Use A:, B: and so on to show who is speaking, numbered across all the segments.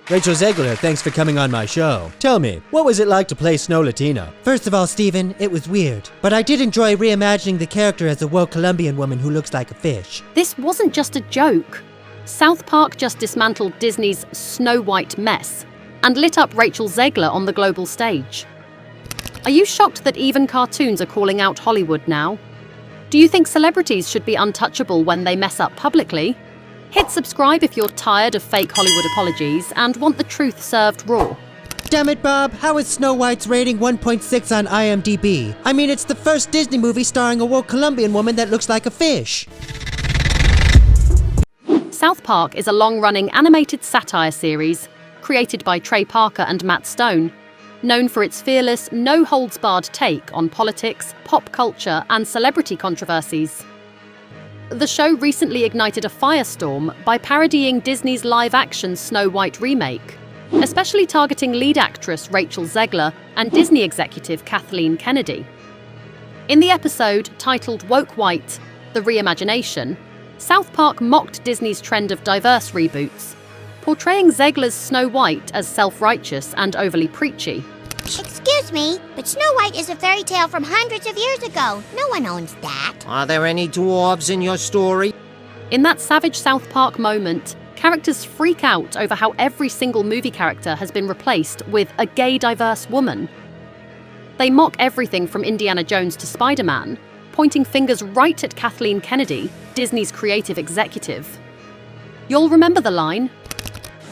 A: Rachel Zegler, thanks for coming on my show. Tell me, what was it like to play Snow Latina?
B: First of all, Steven, it was weird. But I did enjoy reimagining the character as a woke Colombian woman who looks like a fish.
C: This wasn't just a joke. South Park just dismantled Disney's Snow White mess and lit up Rachel Zegler on the global stage. Are you shocked that even cartoons are calling out Hollywood now? Do you think celebrities should be untouchable when they mess up publicly? Hit subscribe if you're tired of fake Hollywood apologies and want the truth served raw.
B: Damn it, Bob, how is Snow White's rating 1.6 on IMDb? I mean, it's the first Disney movie starring a woke Colombian woman that looks like a fish.
C: South Park is a long-running animated satire series created by Trey Parker and Matt Stone, known for its fearless, no-holds-barred take on politics, pop culture, and celebrity controversies. The show recently ignited a firestorm by parodying Disney's live-action Snow White remake, especially targeting lead actress Rachel Zegler and Disney executive Kathleen Kennedy. In the episode, titled Woke White: The Reimagination, South Park mocked Disney's trend of diverse reboots, portraying Zegler's Snow White as self-righteous and overly preachy.
D: Excuse me, but Snow White is a fairy tale from hundreds of years ago. No one owns that.
E: Are there any dwarves in your story?
C: In that savage South Park moment, characters freak out over how every single movie character has been replaced with a gay, diverse woman. They mock everything from Indiana Jones to Spider-Man, pointing fingers right at Kathleen Kennedy, Disney's creative executive. You'll remember the line,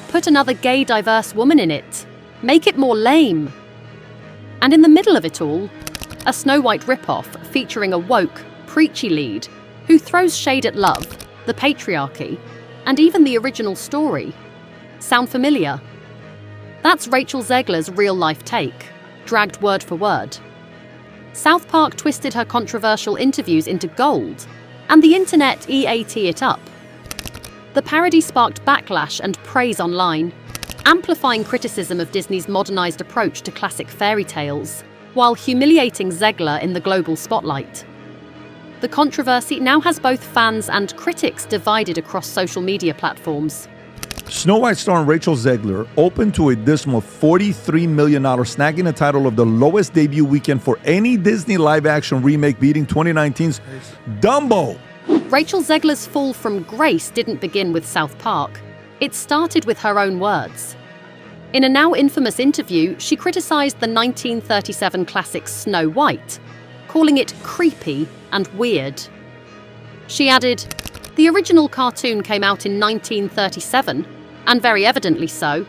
C: "Put another gay, diverse woman in it. Make it more lame." And in the middle of it all, a Snow White ripoff featuring a woke, preachy lead who throws shade at love, the patriarchy, and even the original story. Sound familiar? That's Rachel Zegler's real-life take, dragged word for word. South Park twisted her controversial interviews into gold, and the internet EAT it up. The parody sparked backlash and praise online, amplifying criticism of Disney's modernized approach to classic fairy tales, while humiliating Zegler in the global spotlight. The controversy now has both fans and critics divided across social media platforms.
F: Snow White starring Rachel Zegler opened to a dismal $43 million, snagging the title of the lowest debut weekend for any Disney live-action remake, beating 2019's Dumbo.
C: Rachel Zegler's fall from grace didn't begin with South Park. It started with her own words. In a now infamous interview, she criticized the 1937 classic Snow White, calling it creepy and weird. She added, "The original cartoon came out in 1937, and very evidently so.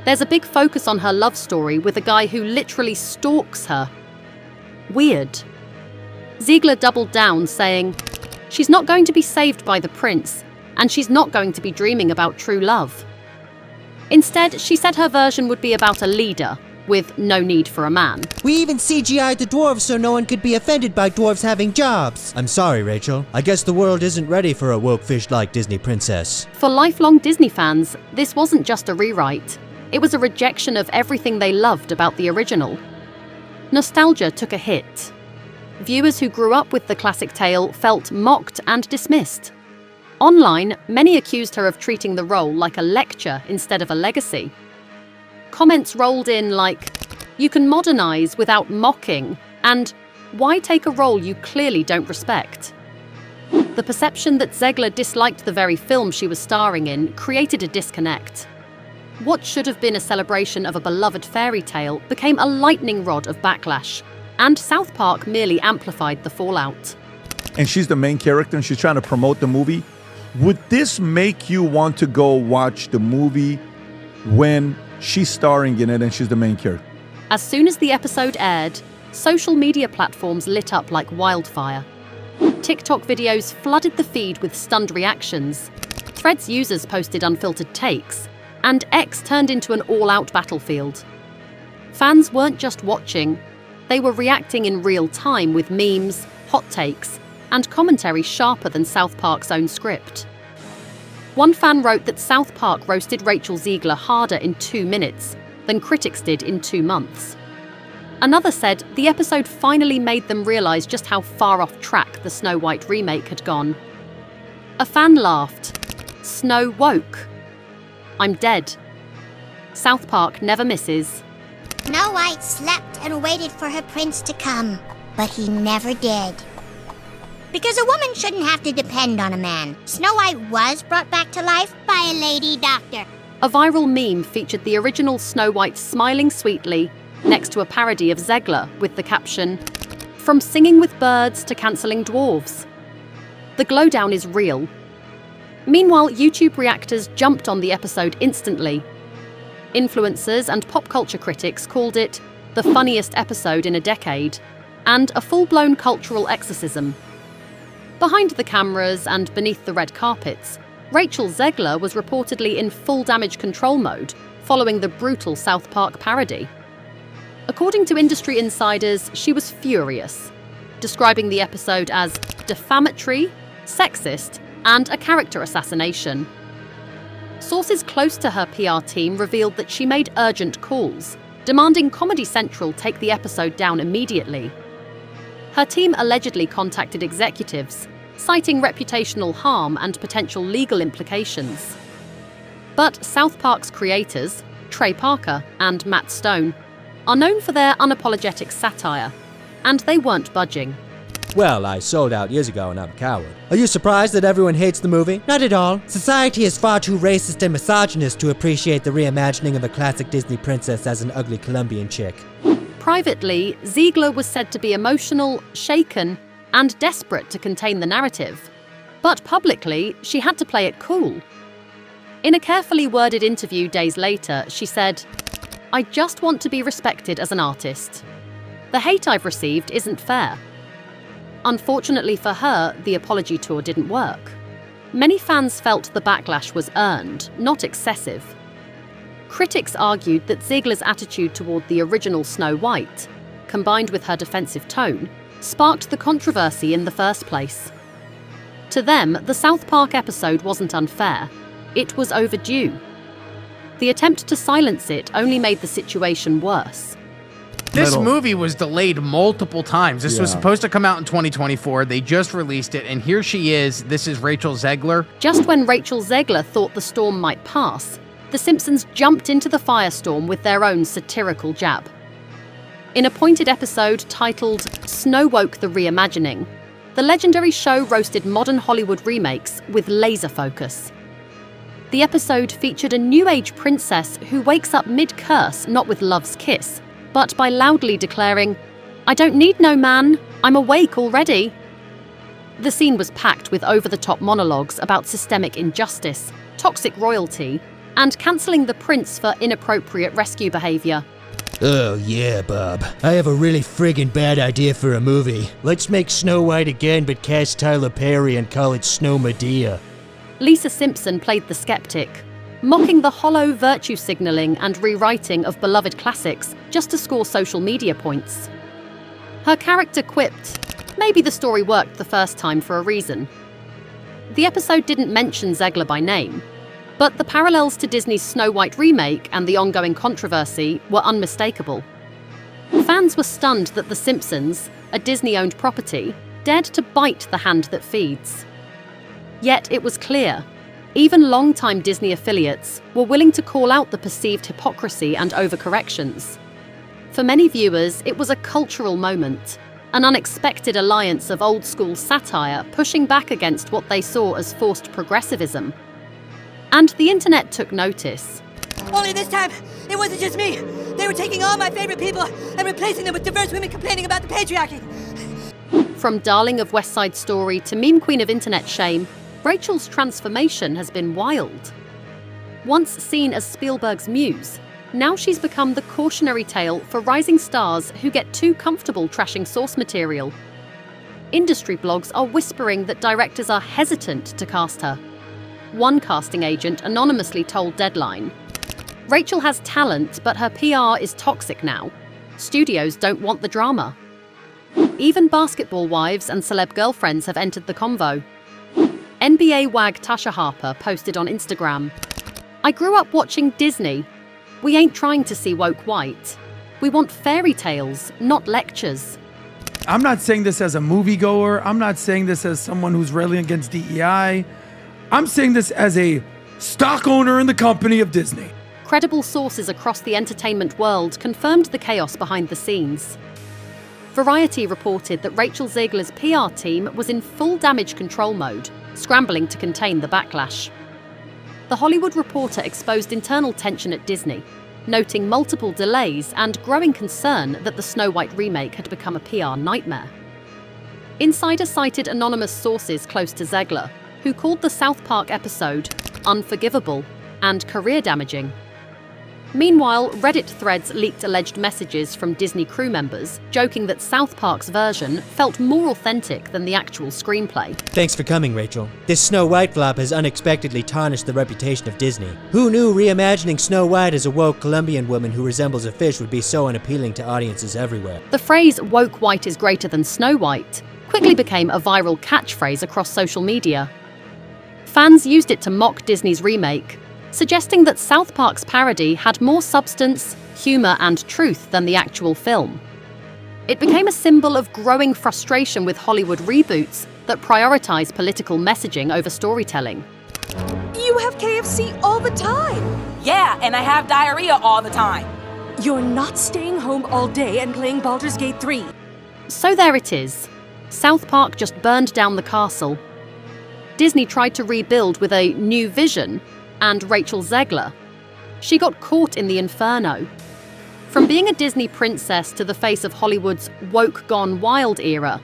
C: There's a big focus on her love story with a guy who literally stalks her. Weird." Zegler doubled down, saying, "She's not going to be saved by the prince, and she's not going to be dreaming about true love." Instead, she said her version would be about a leader, with no need for a man.
B: We even CGI'd the dwarves so no one could be offended by dwarves having jobs.
A: I'm sorry, Rachel. I guess the world isn't ready for a woke fish-like Disney princess.
C: For lifelong Disney fans, this wasn't just a rewrite. It was a rejection of everything they loved about the original. Nostalgia took a hit. Viewers who grew up with the classic tale felt mocked and dismissed. Online, many accused her of treating the role like a lecture instead of a legacy. Comments rolled in like, "You can modernize without mocking," and "Why take a role you clearly don't respect?" The perception that Zegler disliked the very film she was starring in created a disconnect. What should have been a celebration of a beloved fairy tale became a lightning rod of backlash, and South Park merely amplified the fallout.
F: And she's the main character and she's trying to promote the movie. Would this make you want to go watch the movie when she's starring in it and she's the main character?
C: As soon as the episode aired, social media platforms lit up like wildfire. TikTok videos flooded the feed with stunned reactions. Threads users posted unfiltered takes, and X turned into an all-out battlefield. Fans weren't just watching, they were reacting in real time with memes, hot takes, and commentary sharper than South Park's own script. One fan wrote that South Park roasted Rachel Zegler harder in 2 minutes than critics did in 2 months. Another said the episode finally made them realise just how far off track the Snow White remake had gone. A fan laughed. "Snow woke. I'm dead." South Park never misses.
D: Snow White slept and waited for her prince to come, but he never did. Because a woman shouldn't have to depend on a man. Snow White was brought back to life by a lady doctor.
C: A viral meme featured the original Snow White smiling sweetly next to a parody of Zegler with the caption, "From singing with birds to cancelling dwarves." The glowdown is real. Meanwhile, YouTube reactors jumped on the episode instantly. Influencers and pop culture critics called it the funniest episode in a decade and a full-blown cultural exorcism. Behind the cameras and beneath the red carpets, Rachel Zegler was reportedly in full damage control mode following the brutal South Park parody. According to industry insiders, she was furious, describing the episode as defamatory, sexist, and a character assassination. Sources close to her PR team revealed that she made urgent calls, demanding Comedy Central take the episode down immediately. Her team allegedly contacted executives, citing reputational harm and potential legal implications. But South Park's creators, Trey Parker and Matt Stone, are known for their unapologetic satire, and they weren't budging.
A: Well, I sold out years ago and I'm a coward. Are you surprised that everyone hates the movie?
B: Not at all. Society is far too racist and misogynist to appreciate the reimagining of a classic Disney princess as an ugly Colombian chick.
C: Privately, Zegler was said to be emotional, shaken, and desperate to contain the narrative. But publicly, she had to play it cool. In a carefully worded interview days later, she said, "I just want to be respected as an artist. The hate I've received isn't fair." Unfortunately for her, the apology tour didn't work. Many fans felt the backlash was earned, not excessive. Critics argued that Zegler's attitude toward the original Snow White, combined with her defensive tone, sparked the controversy in the first place. To them, the South Park episode wasn't unfair. It was overdue. The attempt to silence it only made the situation worse.
G: This movie was delayed multiple times. This was supposed to come out in 2024. They just released it, and here she is. This is Rachel Zegler.
C: Just when Rachel Zegler thought the storm might pass, The Simpsons jumped into the firestorm with their own satirical jab. In a pointed episode titled Snow Woke the Reimagining, the legendary show roasted modern Hollywood remakes with laser focus. The episode featured a new age princess who wakes up mid-curse not with love's kiss, but by loudly declaring, "I don't need no man, I'm awake already." The scene was packed with over-the-top monologues about systemic injustice, toxic royalty, and cancelling the prince for inappropriate rescue behaviour.
B: Oh yeah, Bob. I have a really friggin' bad idea for a movie. Let's make Snow White again but cast Tyler Perry and call it Snow Medea.
C: Lisa Simpson played the skeptic, mocking the hollow virtue signalling and rewriting of beloved classics just to score social media points. Her character quipped, "Maybe the story worked the first time for a reason." The episode didn't mention Zegler by name, but the parallels to Disney's Snow White remake and the ongoing controversy were unmistakable. Fans were stunned that The Simpsons, a Disney-owned property, dared to bite the hand that feeds. Yet it was clear, even long-time Disney affiliates were willing to call out the perceived hypocrisy and overcorrections. For many viewers, it was a cultural moment, an unexpected alliance of old-school satire pushing back against what they saw as forced progressivism. And the internet took notice.
H: Only this time, it wasn't just me. They were taking all my favorite people and replacing them with diverse women complaining about the patriarchy.
C: From darling of West Side Story to meme queen of internet shame, Rachel's transformation has been wild. Once seen as Spielberg's muse, now she's become the cautionary tale for rising stars who get too comfortable trashing source material. Industry blogs are whispering that directors are hesitant to cast her. One casting agent anonymously told Deadline, "Rachel has talent, but her PR is toxic now. Studios don't want the drama." Even basketball wives and celeb girlfriends have entered the convo. NBA wag Tasha Harper posted on Instagram, "I grew up watching Disney. We ain't trying to see woke white. We want fairy tales, not lectures."
I: I'm not saying this as a moviegoer. I'm not saying this as someone who's railing against DEI. I'm saying this as a stock owner in the company of Disney.
C: credible sources across the entertainment world confirmed the chaos behind the scenes. Variety reported that Rachel Zegler's PR team was in full damage control mode, scrambling to contain the backlash. The Hollywood Reporter exposed internal tension at Disney, noting multiple delays and growing concern that the Snow White remake had become a PR nightmare. Insider cited anonymous sources close to Zegler, who called the South Park episode unforgivable and career-damaging. Meanwhile, Reddit threads leaked alleged messages from Disney crew members, joking that South Park's version felt more authentic than the actual screenplay.
A: Thanks for coming, Rachel. This Snow White flop has unexpectedly tarnished the reputation of Disney. Who knew reimagining Snow White as a woke Colombian woman who resembles a fish would be so unappealing to audiences everywhere?
C: The phrase "woke white is greater than Snow White" quickly became a viral catchphrase across social media. Fans used it to mock Disney's remake, suggesting that South Park's parody had more substance, humor, and truth than the actual film. It became a symbol of growing frustration with Hollywood reboots that prioritize political messaging over storytelling.
J: You have KFC all the time.
K: Yeah, and I have diarrhea all the time.
J: You're not staying home all day and playing Baldur's Gate 3.
C: So there it is. South Park just burned down the castle. Disney tried to rebuild with a new vision, and Rachel Zegler. She got caught in the inferno. From being a Disney princess to the face of Hollywood's woke gone wild era,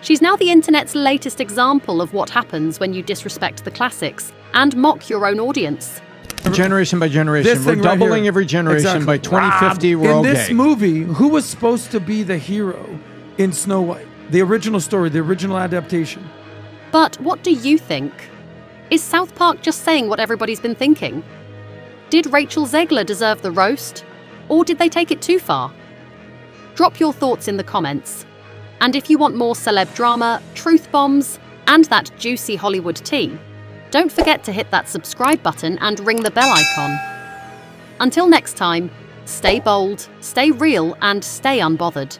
C: she's now the internet's latest example of what happens when you disrespect the classics and mock your own audience.
L: Generation by generation. We're doubling every generation. By 2050, we're all gay.
I: In this movie, who was supposed to be the hero in Snow White? The original story, the original adaptation.
C: But what do you think? Is South Park just saying what everybody's been thinking? Did Rachel Zegler deserve the roast? Or did they take it too far? Drop your thoughts in the comments. And if you want more celeb drama, truth bombs, and that juicy Hollywood tea, don't forget to hit that subscribe button and ring the bell icon. Until next time, stay bold, stay real, and stay unbothered.